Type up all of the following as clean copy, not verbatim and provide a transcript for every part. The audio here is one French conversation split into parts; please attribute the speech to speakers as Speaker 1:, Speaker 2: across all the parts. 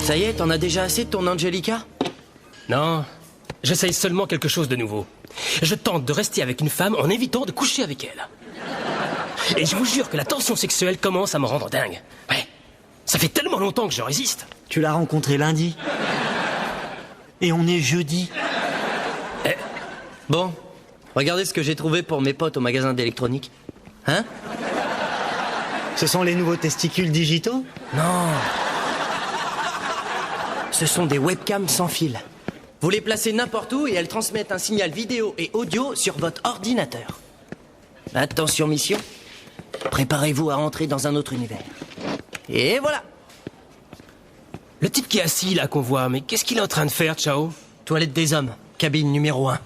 Speaker 1: Ça y est, t'en as déjà assez de ton Angelica?
Speaker 2: Non, j'essaye seulement quelque chose de nouveau. Je tente de rester avec une femme en évitant de coucher avec elle. Et je vous jure que la tension sexuelle commence à me rendre dingue. Ouais, ça fait tellement longtemps que je résiste.
Speaker 3: Tu l'as rencontré lundi. Et on est jeudi.
Speaker 1: Bon, regardez ce que j'ai trouvé pour mes potes au magasin d'électronique. Hein?
Speaker 3: Ce sont les nouveaux testicules digitaux?
Speaker 1: Non. Ce sont des webcams sans fil. Vous les placez n'importe où et elles transmettent un signal vidéo et audio sur votre ordinateur. Attention mission, préparez-vous à rentrer dans un autre univers. Et voilà.
Speaker 2: Le type qui est assis là qu'on voit, mais qu'est-ce qu'il est en train de faire, Ciao?
Speaker 1: Toilette des hommes, cabine numéro 1.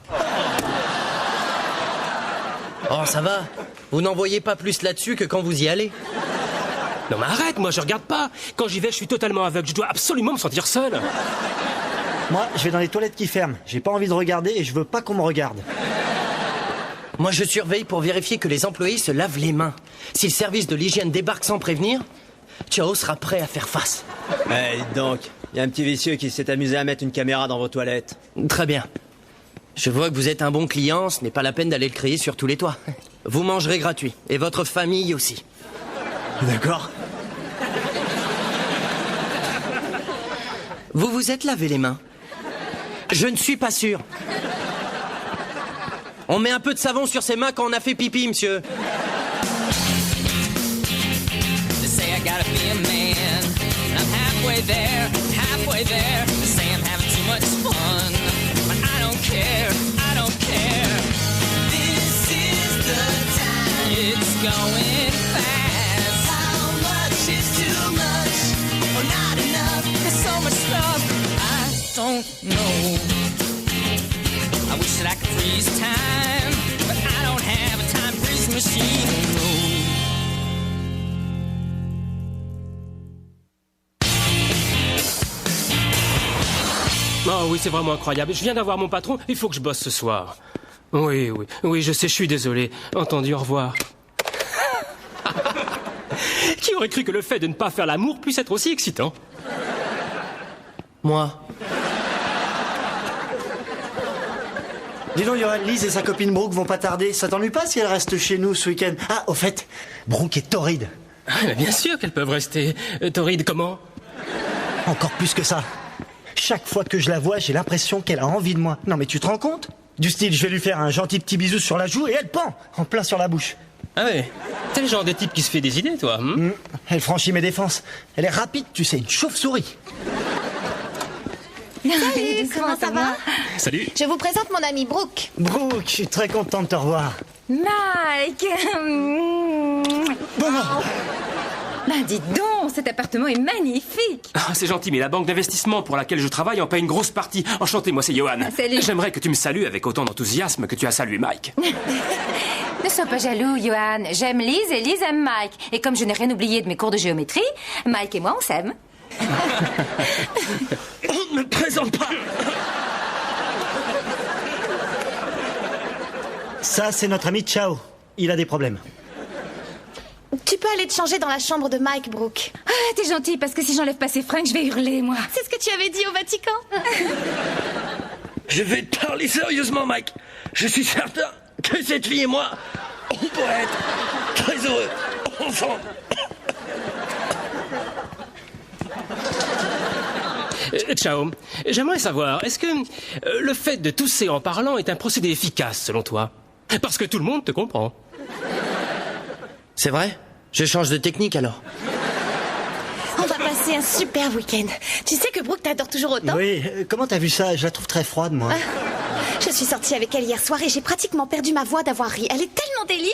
Speaker 1: Oh, ça va. Vous n'en voyez pas plus là-dessus que quand vous y allez.
Speaker 2: Non mais arrête, moi je regarde pas. Quand j'y vais, je suis totalement aveugle. Je dois absolument me sentir seul.
Speaker 3: Moi, je vais dans les toilettes qui ferment. J'ai pas envie de regarder et je veux pas qu'on me regarde.
Speaker 1: Moi, je surveille pour vérifier que les employés se lavent les mains. Si le service de l'hygiène débarque sans prévenir, Ciao sera prêt à faire face.
Speaker 4: Dites donc, il y a un petit vicieux qui s'est amusé à mettre une caméra dans vos toilettes.
Speaker 1: Très bien. Je vois que vous êtes un bon client, ce n'est pas la peine d'aller le crier sur tous les toits. Vous mangerez gratuit, et votre famille aussi.
Speaker 4: D'accord.
Speaker 1: Vous vous êtes lavé les mains? Je ne suis pas sûr. On met un peu de savon sur ses mains quand on a fait pipi, monsieur.
Speaker 5: They say I gotta be a man. I'm halfway there, halfway there. They say I'm having too much fun, but I don't care, I don't care. This is the time. It's going fast. How much is too much or not enough? There's so much stuff I don't know. I wish that I could freeze time, but I don't have a time freeze machine. No.
Speaker 2: Oh oui, c'est vraiment incroyable. Je viens d'avoir mon patron, il faut que je bosse ce soir. Oui, je sais, je suis désolé. Entendu, au revoir. Qui aurait cru que le fait de ne pas faire l'amour puisse être aussi excitant?
Speaker 1: Moi.
Speaker 3: Dis donc, Johan, Lise et sa copine Brooke vont pas tarder. Ça t'ennuie pas si elles restent chez nous ce week-end? Ah, au fait, Brooke est torride.
Speaker 2: Ah, mais bien sûr qu'elles peuvent rester. Torride, comment?
Speaker 3: Encore plus que ça. Chaque fois que je la vois, j'ai l'impression qu'elle a envie de moi. Non mais tu te rends compte? Du style, je vais lui faire un gentil petit bisou sur la joue et elle pend en plein sur la bouche.
Speaker 2: Ah ouais, t'es le genre de type qui se fait des idées, toi.
Speaker 3: Elle franchit mes défenses. Elle est rapide, tu sais, une chauve-souris.
Speaker 6: Salut, comment ça va?
Speaker 2: Salut.
Speaker 6: Je vous présente mon ami Brooke.
Speaker 3: Brooke, je suis très content de te revoir.
Speaker 7: Mike.
Speaker 3: Bon,
Speaker 7: Ben dites donc, cet appartement est magnifique.
Speaker 2: Ah, c'est gentil, mais la banque d'investissement pour laquelle je travaille en paie une grosse partie. Enchanté, moi c'est Johan.
Speaker 7: Salut.
Speaker 2: J'aimerais que tu me salues avec autant d'enthousiasme que tu as salué Mike.
Speaker 7: Ne sois pas jaloux, Johan. J'aime Lise et Lise aime Mike. Et comme je n'ai rien oublié de mes cours de géométrie, Mike et moi, on s'aime.
Speaker 1: On ne me présente pas.
Speaker 3: ça c'est notre ami Ciao. Il a des problèmes.
Speaker 6: Tu peux aller te changer dans la chambre de Mike, Brooke.
Speaker 7: Ah, t'es gentil, parce que si j'enlève pas ces fringues, je vais hurler, moi.
Speaker 6: C'est ce que tu avais dit au Vatican.
Speaker 1: Je vais te parler sérieusement, Mike. Je suis certain que cette fille et moi, on pourrait être très heureux ensemble.
Speaker 2: Ciao. J'aimerais savoir, est-ce que le fait de tousser en parlant est un procédé efficace, selon toi? Parce que tout le monde te comprend.
Speaker 1: C'est vrai? Je change de technique alors.
Speaker 6: On va passer un super week-end. Tu sais que Brooke t'adore toujours autant?
Speaker 3: Oui, comment t'as vu ça? Je la trouve très froide, moi.
Speaker 6: Je suis sortie avec elle hier soir et j'ai pratiquement perdu ma voix d'avoir ri. Elle est tellement délire.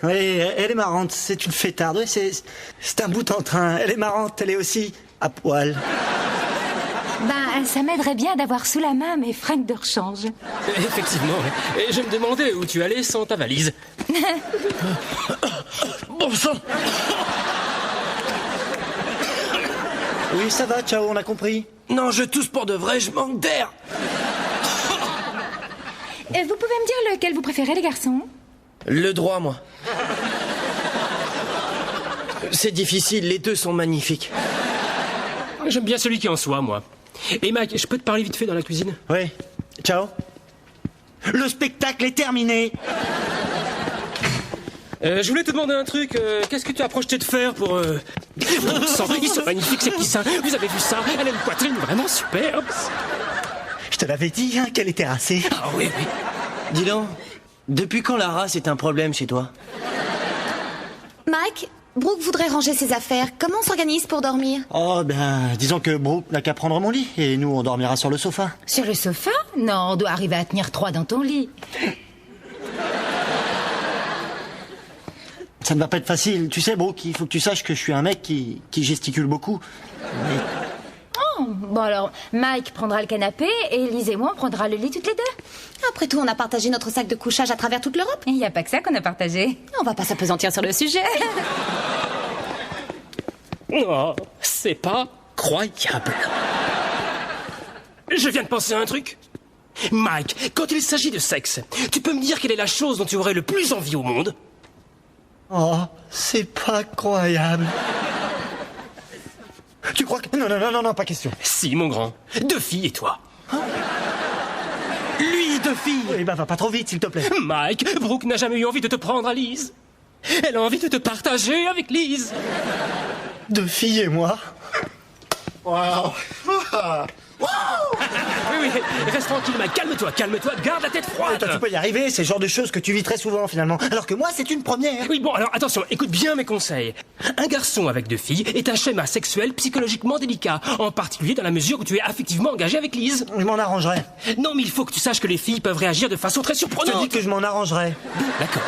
Speaker 3: Oui, elle est marrante. C'est une fêtarde. Oui, c'est un bout en train. Elle est marrante, elle est aussi à poil.
Speaker 7: Ben, ça m'aiderait bien d'avoir sous la main mes fringues de rechange.
Speaker 2: Effectivement. Et je me demandais où tu allais sans ta valise.
Speaker 1: Bon sang.
Speaker 3: Oui, ça va, Ciao, on a compris.
Speaker 1: Non, je tousse pour de vrai, je manque d'air.
Speaker 7: Vous pouvez me dire lequel vous préférez, les garçons?
Speaker 1: Le droit, moi. C'est difficile, les deux sont magnifiques.
Speaker 2: J'aime bien celui qui est en soi, moi. Et Mike, je peux te parler vite fait dans la cuisine?
Speaker 3: Oui. Ciao. Le spectacle est terminé.
Speaker 2: Je voulais te demander un truc. Qu'est-ce que tu as projeté de faire pour... Ils sont magnifiques, ces petits seins. Vous avez vu ça? Elle a une poitrine vraiment superbe.
Speaker 3: Je te l'avais dit, hein, qu'elle était racée.
Speaker 2: Ah oui, oui.
Speaker 1: Dis donc, depuis quand la race est un problème chez toi?
Speaker 6: Mike, Brooke voudrait ranger ses affaires. Comment on s'organise pour dormir?
Speaker 3: Oh, ben, disons que Brooke n'a qu'à prendre mon lit, et nous, on dormira sur le sofa.
Speaker 7: Sur le sofa? Non, on doit arriver à tenir 3 dans ton lit.
Speaker 3: Ça ne va pas être facile. Tu sais, Brooke, il faut que tu saches que je suis un mec qui gesticule beaucoup. Mais...
Speaker 7: Oh, bon alors, Mike prendra le canapé et Elise et moi, on prendra le lit toutes les deux.
Speaker 6: Après tout, on a partagé notre sac de couchage à travers toute l'Europe.
Speaker 7: Il n'y a pas que ça qu'on a partagé.
Speaker 6: On va pas s'appesantir sur le sujet.
Speaker 2: Oh, c'est pas croyable. Je viens de penser à un truc. Mike, quand il s'agit de sexe, tu peux me dire quelle est la chose dont tu aurais le plus envie au monde?
Speaker 3: Oh, c'est pas croyable. Tu crois que... Non, pas question.
Speaker 2: Si, mon grand. 2 filles et toi.
Speaker 3: Lui, 2 filles. Eh ben, va pas trop vite, s'il te plaît.
Speaker 2: Mike, Brooke n'a jamais eu envie de te prendre à Lise. Elle a envie de te partager avec Lise.
Speaker 3: 2 filles et moi. Waouh.
Speaker 2: Oui, reste tranquille, Mike. Calme-toi, garde la tête froide.
Speaker 3: Toi, tu peux y arriver, c'est le genre de choses que tu vis très souvent, finalement. Alors que moi, c'est une première.
Speaker 2: Oui, bon, alors attention, écoute bien mes conseils. Un garçon avec 2 filles est un schéma sexuel psychologiquement délicat, en particulier dans la mesure où tu es affectivement engagé avec Lise.
Speaker 3: Je m'en arrangerai.
Speaker 2: Non, mais il faut que tu saches que les filles peuvent réagir de façon très
Speaker 3: Je te
Speaker 2: surprenante.
Speaker 3: dis que je m'en arrangerai.
Speaker 2: D'accord.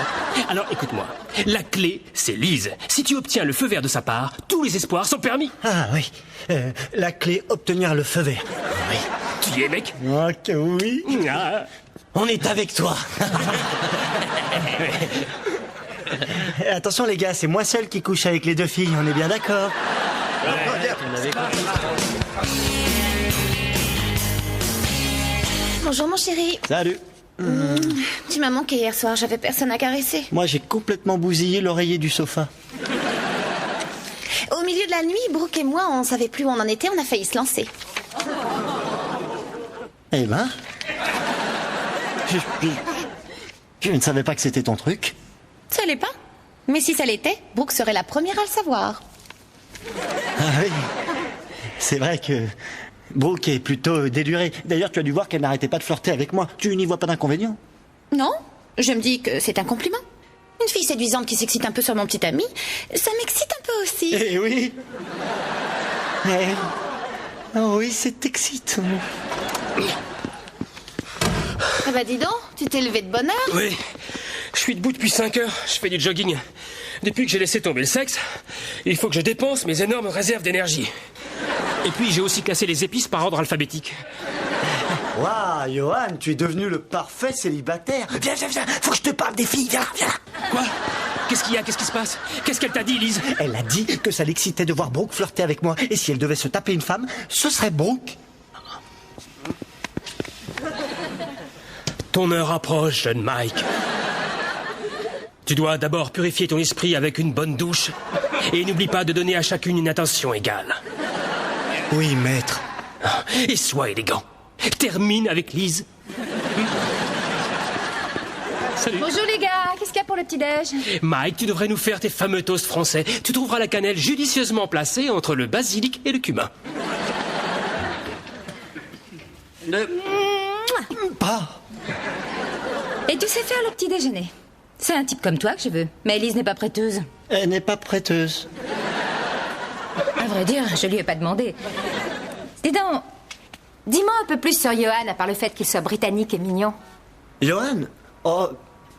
Speaker 2: Alors écoute-moi. La clé, c'est Lise. Si tu obtiens le feu vert de sa part, tous les espoirs sont permis.
Speaker 3: Ah oui. La clé, obtenir le feu vert. Oui.
Speaker 2: Tu y es, mec?
Speaker 3: Ok, oui.
Speaker 2: Ah.
Speaker 1: On est avec toi.
Speaker 3: Attention les gars, c'est moi seul qui couche avec les 2 filles, on est bien d'accord?
Speaker 6: Bonjour mon chéri.
Speaker 3: Salut.
Speaker 6: Tu m'as manqué hier soir, j'avais personne à caresser.
Speaker 3: Moi, j'ai complètement bousillé l'oreiller du sofa.
Speaker 6: Au milieu de la nuit, Brooke et moi, on savait plus où on en était, on a failli se lancer.
Speaker 3: Eh ben... Je ne savais pas que c'était ton truc.
Speaker 6: Ça l'est pas. Mais si ça l'était, Brooke serait la première à le savoir.
Speaker 3: Ah oui. C'est vrai que... Brooke est plutôt délurée. D'ailleurs, tu as dû voir qu'elle n'arrêtait pas de flirter avec moi. Tu n'y vois pas d'inconvénient?
Speaker 6: Non, je me dis que c'est un compliment. Une fille séduisante qui s'excite un peu sur mon petit ami, ça m'excite un peu aussi.
Speaker 3: Eh oui. Oh oui, c'est excitant.
Speaker 6: Ah bah dis donc, tu t'es levé de bonne heure.
Speaker 2: Oui. Je suis debout depuis 5 heures. Je fais du jogging. Depuis que j'ai laissé tomber le sexe, il faut que je dépense mes énormes réserves d'énergie. Et puis j'ai aussi classé les épices par ordre alphabétique.
Speaker 3: Waouh, Johan, tu es devenu le parfait célibataire. Viens, faut que je te parle des filles, viens.
Speaker 2: Quoi? Qu'est-ce qu'il y a? Qu'est-ce qui se passe? Qu'est-ce qu'elle t'a dit, Lise?
Speaker 3: Elle a dit que ça l'excitait de voir Brooke flirter avec moi. Et si elle devait se taper une femme, ce serait Brooke.
Speaker 2: Ton heure approche, jeune Mike. Tu dois d'abord purifier ton esprit avec une bonne douche. Et n'oublie pas de donner à chacune une attention égale.
Speaker 3: Oui, maître.
Speaker 2: Et sois élégant. Termine avec Lise. Salut.
Speaker 7: Bonjour les gars, qu'est-ce qu'il y a pour le petit-déj?
Speaker 2: Mike, tu devrais nous faire tes fameux toasts français. Tu trouveras la cannelle judicieusement placée entre le basilic et le cumin.
Speaker 3: Pas.
Speaker 7: Et tu sais faire le petit déjeuner. C'est un type comme toi que je veux. Mais Elise n'est pas prêteuse.
Speaker 3: Elle n'est pas prêteuse.
Speaker 7: À vrai dire, je lui ai pas demandé. Dis donc, dis-moi un peu plus sur Johan, à part le fait qu'il soit britannique et mignon.
Speaker 3: Johan? Oh,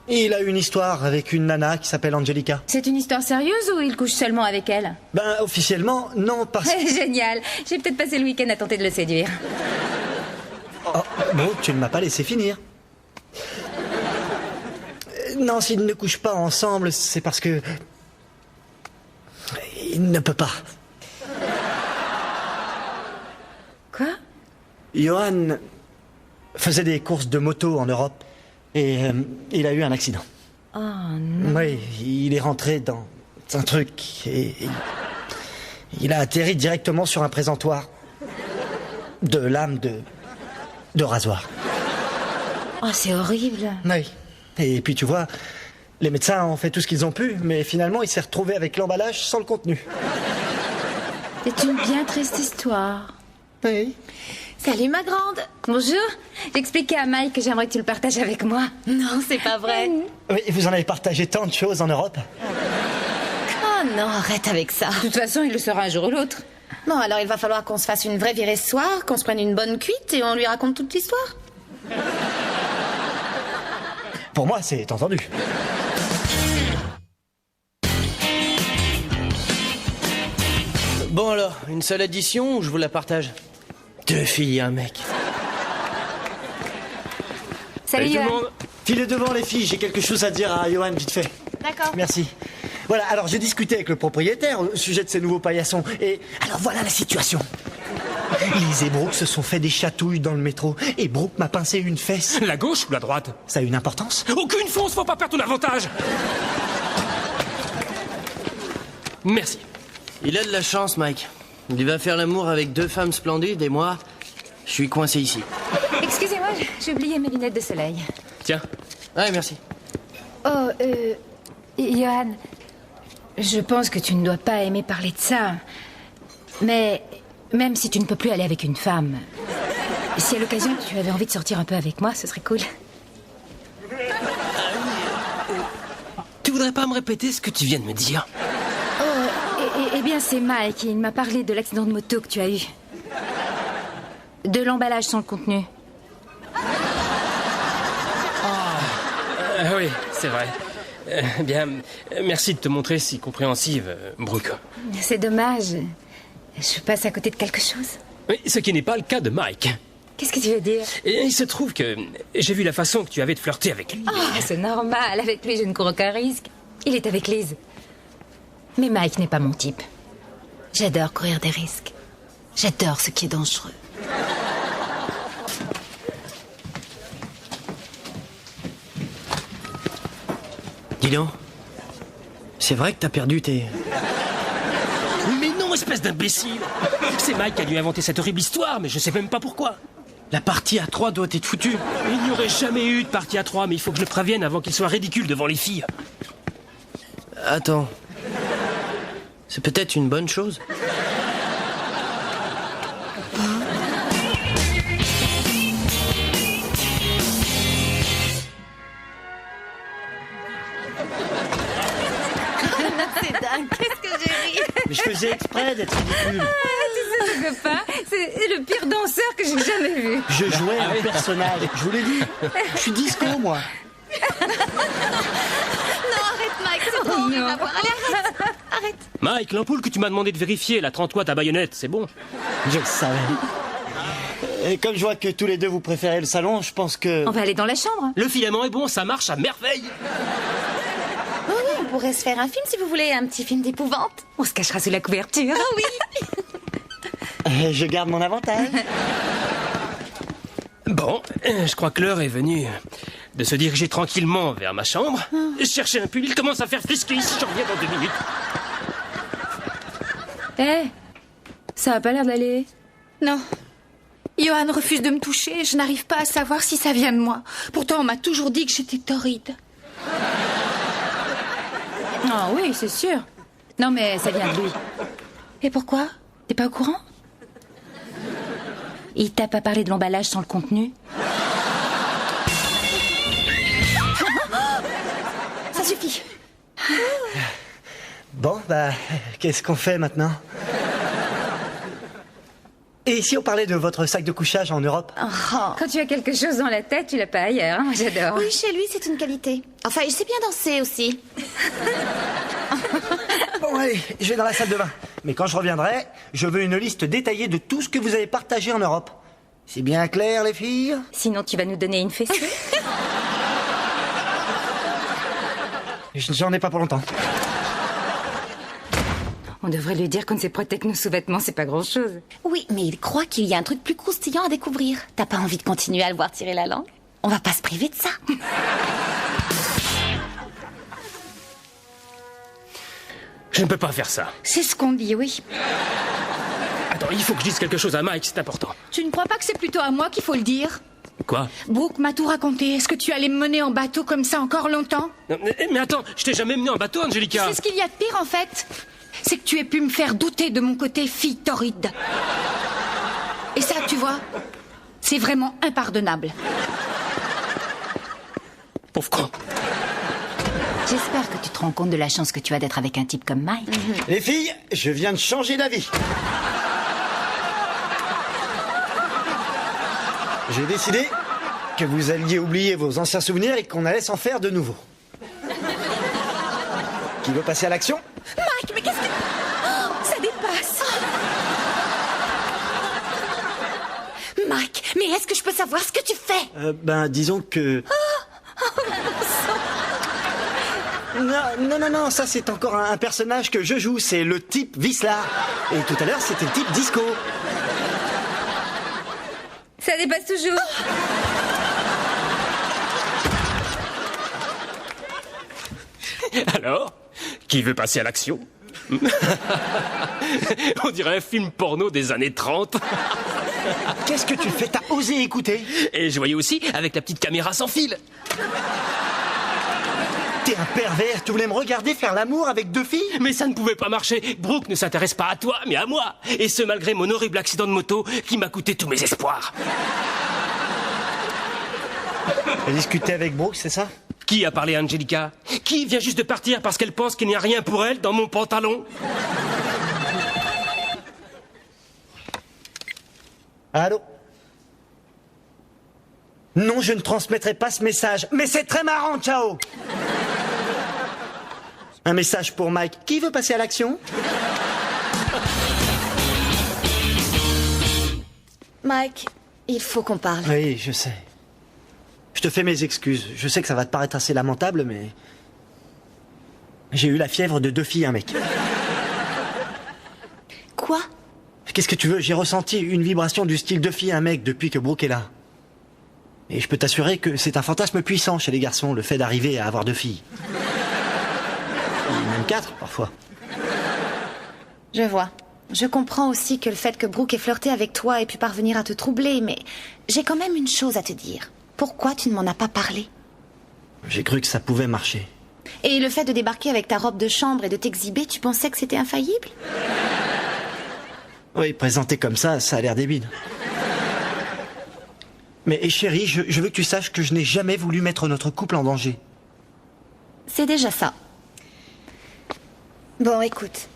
Speaker 3: il a une histoire avec une nana qui s'appelle Angelica.
Speaker 7: C'est une histoire sérieuse ou il couche seulement avec elle?
Speaker 3: Ben, officiellement, non, parce que...
Speaker 7: Génial. J'ai peut-être passé le week-end à tenter de le séduire.
Speaker 3: Oh, bon, tu ne m'as pas laissé finir. Non, s'ils ne couchent pas ensemble, c'est parce que... Il ne peut pas.
Speaker 7: Quoi?
Speaker 3: Johan faisait des courses de moto en Europe et il a eu un accident.
Speaker 7: Oh non.
Speaker 3: Oui, il est rentré dans un truc et il a atterri directement sur un présentoir. de lame de rasoir.
Speaker 7: Oh, c'est horrible.
Speaker 3: Oui. Et puis tu vois, les médecins ont fait tout ce qu'ils ont pu, mais finalement il s'est retrouvé avec l'emballage sans le contenu.
Speaker 7: C'est une bien triste histoire.
Speaker 3: Oui.
Speaker 6: Salut ma grande.
Speaker 7: Bonjour. J'expliquais à Mike que j'aimerais que tu le partages avec moi.
Speaker 6: Non, c'est pas vrai.
Speaker 3: Oui, vous en avez partagé tant de choses en Europe.
Speaker 6: Oh non, arrête avec ça.
Speaker 7: De toute façon, il le sera un jour ou l'autre.
Speaker 6: Bon, alors il va falloir qu'on se fasse une vraie virée ce soir, qu'on se prenne une bonne cuite et on lui raconte toute l'histoire.
Speaker 3: Pour moi, c'est entendu.
Speaker 1: Bon alors, une seule addition ou je vous la partage? 2 filles et un mec.
Speaker 7: Salut,
Speaker 2: Salut tout le
Speaker 7: Johan.
Speaker 2: monde.
Speaker 3: Filez devant les filles, j'ai quelque chose à dire à Johan vite fait.
Speaker 6: D'accord.
Speaker 3: Merci. Voilà, alors j'ai discuté avec le propriétaire au sujet de ces nouveaux paillassons. Et alors voilà la situation. Lise et Brooke se sont fait des chatouilles dans le métro. Et Brooke m'a pincé une fesse.
Speaker 2: La gauche ou la droite?
Speaker 3: Ça a une importance?
Speaker 2: Aucune fonce, faut pas perdre ton avantage. Merci.
Speaker 1: Il a de la chance, Mike. Il va faire l'amour avec 2 femmes splendides et moi, je suis coincé ici.
Speaker 7: Excusez-moi, j'ai oublié mes lunettes de soleil.
Speaker 2: Tiens.
Speaker 1: Ouais, merci.
Speaker 7: Oh, Johan, je pense que tu ne dois pas aimer parler de ça. Mais même si tu ne peux plus aller avec une femme, si à l'occasion tu avais envie de sortir un peu avec moi, ce serait cool.
Speaker 2: Tu voudrais pas me répéter ce que tu viens de me dire?
Speaker 7: Eh bien, c'est Mike. Il m'a parlé de l'accident de moto que tu as eu. De l'emballage sans le contenu.
Speaker 2: Oui, c'est vrai. Bien, merci de te montrer si compréhensive, Brooke.
Speaker 7: C'est dommage. Je passe à côté de quelque chose.
Speaker 2: Oui, ce qui n'est pas le cas de Mike.
Speaker 7: Qu'est-ce que tu veux dire?
Speaker 2: Et il se trouve que j'ai vu la façon que tu avais de flirter avec lui.
Speaker 7: Oh, c'est normal. Avec lui, je ne cours aucun risque. Il est avec Lise. Mais Mike n'est pas mon type. J'adore courir des risques. J'adore ce qui est dangereux.
Speaker 1: Dis donc, c'est vrai que t'as perdu tes...
Speaker 2: Mais non, espèce d'imbécile! C'est Mike qui a dû inventer cette horrible histoire, mais je sais même pas pourquoi.
Speaker 1: La partie à 3 doit être foutue.
Speaker 2: Il n'y aurait jamais eu de partie à 3, mais il faut que je le prévienne avant qu'il soit ridicule devant les filles.
Speaker 1: Attends. C'est peut-être une bonne chose.
Speaker 6: C'est dingue, qu'est-ce que j'ai ri.
Speaker 3: Mais je faisais exprès d'être ridicule.
Speaker 7: Tu sais, copain, c'est le pire danseur que j'ai jamais vu.
Speaker 3: Je jouais un personnage. Je vous l'ai dit. Je suis disco, moi.
Speaker 6: Non, arrête Mike, c'est trop horrible à voir. Allez, arrête.
Speaker 2: Mike, l'ampoule que tu m'as demandé de vérifier, la 30 watts à baïonnette, c'est bon.
Speaker 3: Je le savais. Et comme je vois que tous les deux vous préférez le salon, je pense que...
Speaker 7: On va aller dans la chambre.
Speaker 2: Le filament est bon, ça marche à merveille.
Speaker 6: Oui, on pourrait se faire un film si vous voulez, un petit film d'épouvante.
Speaker 7: On se cachera sous la couverture.
Speaker 6: Ah oui.
Speaker 3: Je garde mon avantage.
Speaker 2: Bon, je crois que l'heure est venue de se diriger tranquillement vers ma chambre. Chercher un pull, il commence à faire frisquer ici, j'en reviens dans 2 minutes.
Speaker 7: Ça a pas l'air d'aller.
Speaker 8: Non. Johan refuse de me toucher. Je n'arrive pas à savoir si ça vient de moi. Pourtant, on m'a toujours dit que j'étais torride.
Speaker 7: Ah oui, c'est sûr. Non, mais ça vient de lui.
Speaker 8: Et pourquoi?
Speaker 7: T'es pas au courant? Il t'a pas parlé de l'emballage sans le contenu?
Speaker 8: Ça suffit.
Speaker 3: Bon, bah, qu'est-ce qu'on fait maintenant? Et si on parlait de votre sac de couchage en Europe?
Speaker 7: Quand tu as quelque chose dans la tête, tu l'as pas ailleurs. Hein. J'adore.
Speaker 6: Oui, chez lui, c'est une qualité. Enfin, il sait bien danser aussi.
Speaker 3: Bon, allez, je vais dans la salle de bain. Mais quand je reviendrai, je veux une liste détaillée de tout ce que vous avez partagé en Europe. C'est bien clair, les filles?
Speaker 7: Sinon, tu vas nous donner une fessée.
Speaker 3: J'en ai pas pour longtemps.
Speaker 7: On devrait lui dire qu'on ne sait prêter que nos sous-vêtements, c'est pas grand-chose.
Speaker 6: Oui, mais il croit qu'il y a un truc plus croustillant à découvrir. T'as pas envie de continuer à le voir tirer la langue? On va pas se priver de ça.
Speaker 2: Je ne peux pas faire ça.
Speaker 8: C'est ce qu'on dit, oui.
Speaker 2: Attends, il faut que je dise quelque chose à Mike, c'est important.
Speaker 8: Tu ne crois pas que c'est plutôt à moi qu'il faut le dire?
Speaker 2: Quoi?
Speaker 8: Brooke m'a tout raconté. Est-ce que tu allais me mener en bateau comme ça encore longtemps?
Speaker 2: Mais attends, je t'ai jamais mené en bateau, Angelica.
Speaker 8: C'est ce qu'il y a de pire, en fait. C'est que tu aies pu me faire douter de mon côté fille torride. Et ça, tu vois, c'est vraiment impardonnable.
Speaker 2: Pauvre con.
Speaker 7: J'espère que tu te rends compte de la chance que tu as d'être avec un type comme Mike.
Speaker 3: Les filles, je viens de changer d'avis. J'ai décidé que vous alliez oublier vos anciens souvenirs et qu'on allait s'en faire de nouveau. Qui veut passer à l'action?
Speaker 8: Mike, mais qu'est-ce que... Oh, ça dépasse. Mike, mais est-ce que je peux savoir ce que tu fais?
Speaker 3: Disons que... Non, ça c'est encore un personnage que je joue, c'est le type Vislar. Et tout à l'heure c'était le type Disco.
Speaker 7: Ça dépasse toujours.
Speaker 2: Alors, qui veut passer à l'action? On dirait un film porno des années 30.
Speaker 3: Qu'est-ce que tu fais? T'as osé écouter?
Speaker 2: Et je voyais aussi avec la petite caméra sans fil.
Speaker 3: T'es un pervers, tu voulais me regarder faire l'amour avec deux filles?
Speaker 2: Mais ça ne pouvait pas marcher. Brooke ne s'intéresse pas à toi, mais à moi. Et ce, malgré mon horrible accident de moto qui m'a coûté tous mes espoirs.
Speaker 3: T'as discuté avec Brooke, c'est ça?
Speaker 2: Qui a parlé à Angelica? Qui vient juste de partir parce qu'elle pense qu'il n'y a rien pour elle dans mon pantalon?
Speaker 3: Allô? Non, je ne transmettrai pas ce message. Mais c'est très marrant, ciao! Un message pour Mike. Qui veut passer à l'action?
Speaker 6: Mike, il faut qu'on parle.
Speaker 3: Oui, je sais. Je te fais mes excuses. Je sais que ça va te paraître assez lamentable, mais... J'ai eu la fièvre de deux filles, un mec.
Speaker 6: Quoi?
Speaker 3: Qu'est-ce que tu veux? J'ai ressenti une vibration du style deux filles, un mec depuis que Brooke est là. Et je peux t'assurer que c'est un fantasme puissant chez les garçons, le fait d'arriver à avoir deux filles. Et même quatre, parfois.
Speaker 6: Je vois. Je comprends aussi que le fait que Brooke ait flirté avec toi ait pu parvenir à te troubler, mais j'ai quand même une chose à te dire. Pourquoi tu ne m'en as pas parlé?
Speaker 3: J'ai cru que ça pouvait marcher.
Speaker 6: Et le fait de débarquer avec ta robe de chambre et de t'exhiber, tu pensais que c'était infaillible?
Speaker 3: Oui, présenté comme ça a l'air débile. Mais chérie, je veux que tu saches que je n'ai jamais voulu mettre notre couple en danger.
Speaker 6: C'est déjà ça. Bon, écoute.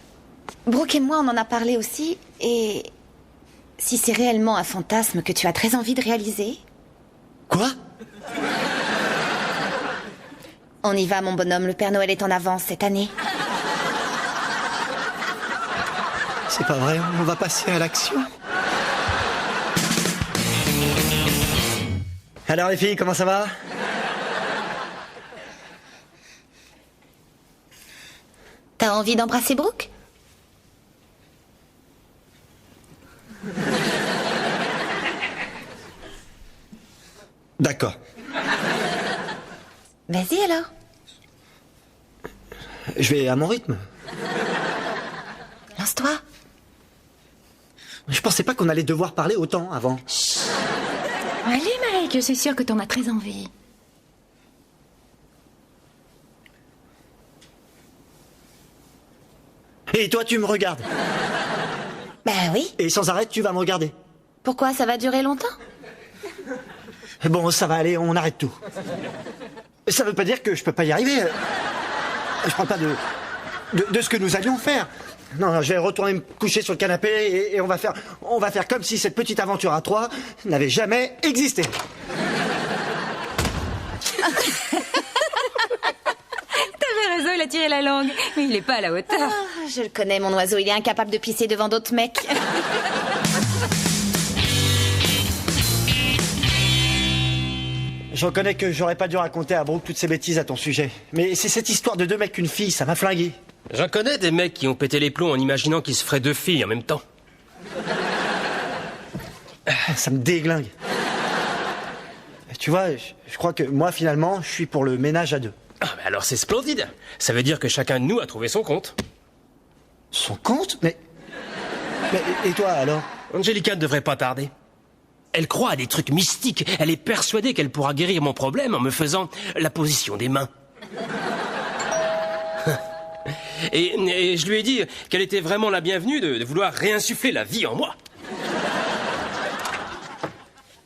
Speaker 6: Brooke et moi, on en a parlé aussi, et... si c'est réellement un fantasme que tu as très envie de réaliser...
Speaker 3: Quoi?
Speaker 6: On y va, mon bonhomme, le Père Noël est en avance cette année.
Speaker 3: C'est pas vrai, on va passer à l'action. Alors les filles, comment ça va?
Speaker 6: T'as envie d'embrasser Brooke?
Speaker 3: D'accord.
Speaker 6: Vas-y alors.
Speaker 3: Je vais à mon rythme.
Speaker 6: Lance-toi.
Speaker 3: Je pensais pas qu'on allait devoir parler autant avant.
Speaker 7: Allez, Mike, je suis sûre que t'en as très envie.
Speaker 3: Et toi, tu me regardes.
Speaker 6: Ben oui.
Speaker 3: Et sans arrêt, tu vas me regarder.
Speaker 6: Pourquoi, ça va durer longtemps?
Speaker 3: Bon, ça va aller, on arrête tout. Ça veut pas dire que je peux pas y arriver. Je parle pas de ce que nous allions faire. Non, je vais retourner me coucher sur le canapé et on va faire comme si cette petite aventure à trois n'avait jamais existé.
Speaker 7: T'avais raison, il a tiré la langue. Mais il est pas à la hauteur.
Speaker 6: Ah, je le connais, mon oiseau, il est incapable de pisser devant d'autres mecs.
Speaker 3: Je reconnais que j'aurais pas dû raconter à Brooke toutes ces bêtises à ton sujet. Mais c'est cette histoire de deux mecs qu'une fille, ça m'a flingué.
Speaker 2: J'en connais des mecs qui ont pété les plombs en imaginant qu'ils se feraient deux filles en même temps.
Speaker 3: Ça me déglingue. Tu vois, je crois que moi, finalement, je suis pour le ménage à deux.
Speaker 2: Ah, mais alors c'est splendide. Ça veut dire que chacun de nous a trouvé son compte.
Speaker 3: Son compte? Mais Mais, et toi, alors?
Speaker 2: Angelica ne devrait pas tarder. Elle croit à des trucs mystiques. Elle est persuadée qu'elle pourra guérir mon problème en me faisant la position des mains. Et je lui ai dit qu'elle était vraiment la bienvenue de vouloir réinsuffler la vie en moi.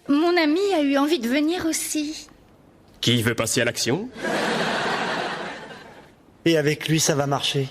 Speaker 6: Mon ami a eu envie de venir aussi.
Speaker 2: Qui veut passer à l'action?
Speaker 3: Et avec lui, ça va marcher.